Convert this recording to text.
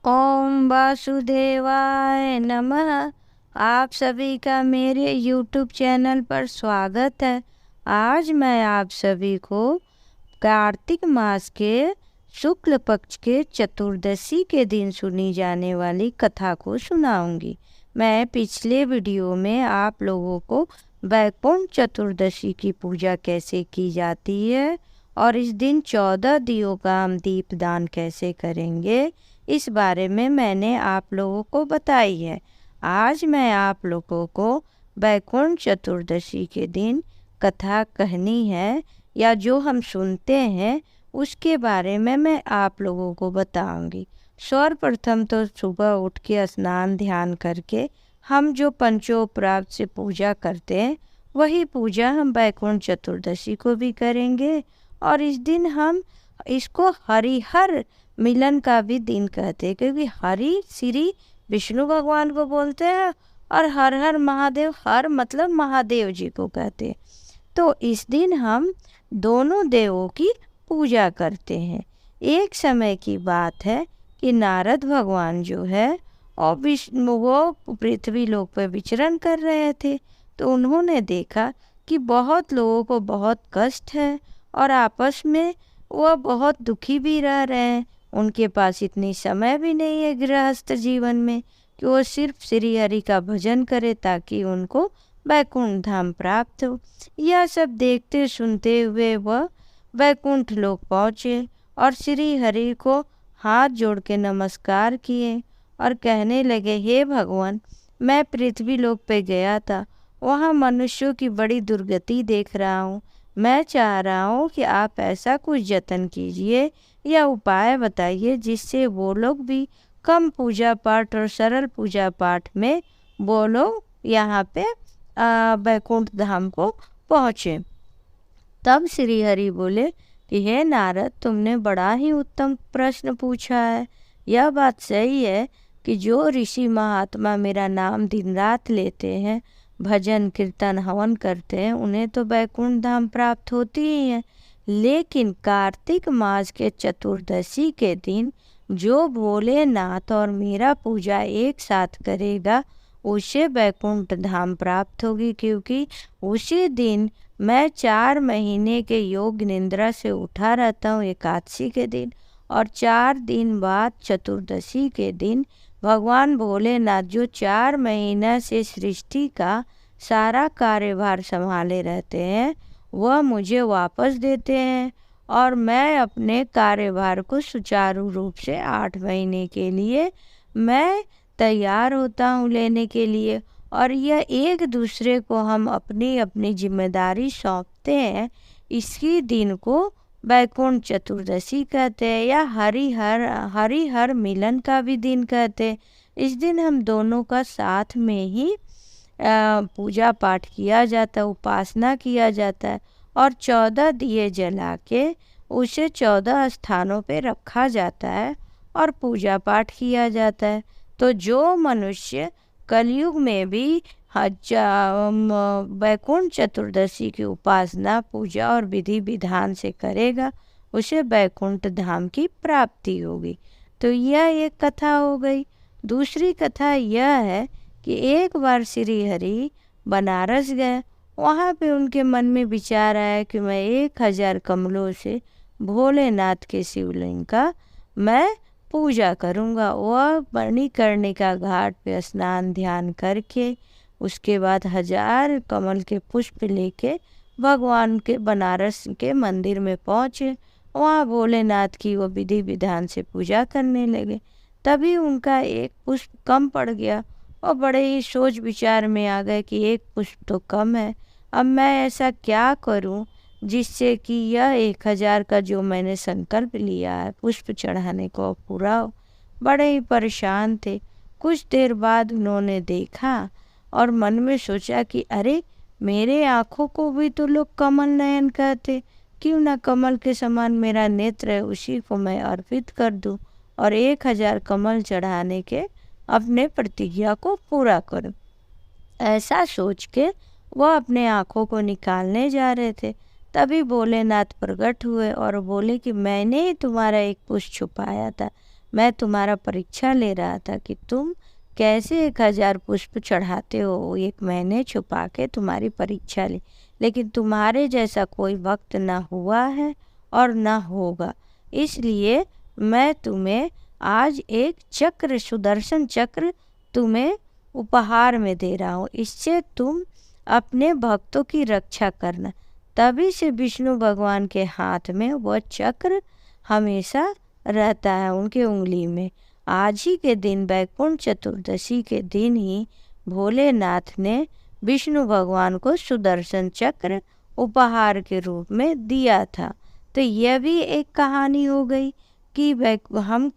ओम वासुदेवाय नमः। आप सभी का मेरे YouTube चैनल पर स्वागत है। आज मैं आप सभी को कार्तिक मास के शुक्ल पक्ष के चतुर्दशी के दिन सुनी जाने वाली कथा को सुनाऊंगी। मैं पिछले वीडियो में आप लोगों को वैकुंठ चतुर्दशी की पूजा कैसे की जाती है और इस दिन 14 दियों का हम दीपदान कैसे करेंगे, इस बारे में मैंने आप लोगों को बताई है। आज मैं आप लोगों को वैकुंठ चतुर्दशी के दिन कथा कहनी है या जो हम सुनते हैं उसके बारे में मैं आप लोगों को बताऊंगी। सर्वप्रथम तो सुबह उठ के स्नान ध्यान करके हम जो पंचोपरात से पूजा करते हैं वही पूजा हम वैकुंठ चतुर्दशी को भी करेंगे। और इस दिन हम इसको हरिहर मिलन का भी दिन कहते हैं, क्योंकि हरि श्री विष्णु भगवान को बोलते हैं और हर हर महादेव, हर मतलब महादेव जी को कहते हैं। तो इस दिन हम दोनों देवों की पूजा करते हैं। एक समय की बात है कि नारद भगवान जो है और विष्णु वो पृथ्वी लोक पर विचरण कर रहे थे, तो उन्होंने देखा कि बहुत लोगों को बहुत कष्ट है और आपस में वह बहुत दुखी भी रह रहे हैं। उनके पास इतनी समय भी नहीं है गृहस्थ जीवन में कि वो सिर्फ श्री हरि का भजन करे ताकि उनको वैकुंठ धाम प्राप्त हो। यह सब देखते सुनते हुए वह वैकुंठ लोक पहुँचे और श्री हरि को हाथ जोड़ के नमस्कार किए और कहने लगे, हे भगवान, मैं पृथ्वी लोक पे गया था, वहाँ मनुष्यों की बड़ी दुर्गति देख रहा हूँ। मैं चाह रहा हूँ कि आप ऐसा कुछ जतन कीजिए या उपाय बताइए जिससे वो लोग भी कम पूजा पाठ और सरल पूजा पाठ में वो लोग यहाँ पे वैकुंठ धाम को पहुँचे। तब श्री हरि बोले कि हे नारद, तुमने बड़ा ही उत्तम प्रश्न पूछा है। यह बात सही है कि जो ऋषि महात्मा मेरा नाम दिन रात लेते हैं, भजन कीर्तन हवन करते हैं, उन्हें तो वैकुंठ धाम प्राप्त होती ही है। लेकिन कार्तिक मास के चतुर्दशी के दिन जो भोलेनाथ और मेरा पूजा एक साथ करेगा उसे वैकुंठ धाम प्राप्त होगी, क्योंकि उसी दिन मैं 4 महीने के योग निद्रा से उठा रहता हूँ एकादशी के दिन, और 4 दिन बाद चतुर्दशी के दिन भगवान भोलेनाथ जो 4 महीना से सृष्टि का सारा कार्यभार संभाले रहते हैं वह मुझे वापस देते हैं और मैं अपने कार्यभार को सुचारू रूप से 8 महीने के लिए मैं तैयार होता हूँ लेने के लिए। और यह एक दूसरे को हम अपनी अपनी जिम्मेदारी सौंपते हैं। इसी दिन को वैकुंठ चतुर्दशी कहते हैं या हरिहर मिलन का भी दिन कहते हैं। इस दिन हम दोनों का साथ में ही पूजा पाठ किया जाता है, उपासना किया जाता है और 14 दिए जला के उसे 14 स्थानों पे रखा जाता है और पूजा पाठ किया जाता है। तो जो मनुष्य कलयुग में भी वैकुंठ चतुर्दशी की उपासना पूजा और विधि विधान से करेगा उसे वैकुंठ धाम की प्राप्ति होगी। तो यह एक कथा हो गई। दूसरी कथा यह है कि एक बार श्री हरि बनारस गए। वहाँ पे उनके मन में विचार आया कि मैं 1000 कमलों से भोलेनाथ के शिवलिंग का मैं पूजा करूँगा। वह मणिकर्णिका घाट पे स्नान ध्यान करके उसके बाद 1000 कमल के पुष्प लेके भगवान के बनारस के मंदिर में पहुँचे। वहाँ भोलेनाथ की वो विधि विधान से पूजा करने लगे। तभी उनका एक पुष्प कम पड़ गया और बड़े ही सोच विचार में आ गए कि एक पुष्प तो कम है, अब मैं ऐसा क्या करूं जिससे कि यह 1000 का जो मैंने संकल्प लिया है पुष्प चढ़ाने को पूरा हो। बड़े ही परेशान थे। कुछ देर बाद उन्होंने देखा और मन में सोचा कि अरे, मेरे आँखों को भी तो लोग कमल नयन कहते, क्यों ना कमल के समान मेरा नेत्र है उसी को मैं अर्पित कर दूं और 1000 कमल चढ़ाने के अपने प्रतिज्ञा को पूरा करूं। ऐसा सोच के वह अपने आँखों को निकालने जा रहे थे। तभी भोलेनाथ प्रकट हुए और बोले कि मैंने ही तुम्हारा एक पुष्प छुपाया था, मैं तुम्हारा परीक्षा ले रहा था कि तुम कैसे 1000 पुष्प चढ़ाते हो। 1 महीने छुपा के तुम्हारी परीक्षा ली, लेकिन तुम्हारे जैसा कोई वक्त ना हुआ है और ना होगा। इसलिए मैं तुम्हें आज एक चक्र, सुदर्शन चक्र तुम्हें उपहार में दे रहा हूँ। इससे तुम अपने भक्तों की रक्षा करना। तभी से विष्णु भगवान के हाथ में वह चक्र हमेशा रहता है, उनके उंगली में। आज ही के दिन, वैकुंठ चतुर्दशी के दिन ही भोलेनाथ ने विष्णु भगवान को सुदर्शन चक्र उपहार के रूप में दिया था। तो यह भी एक कहानी हो गई कि हम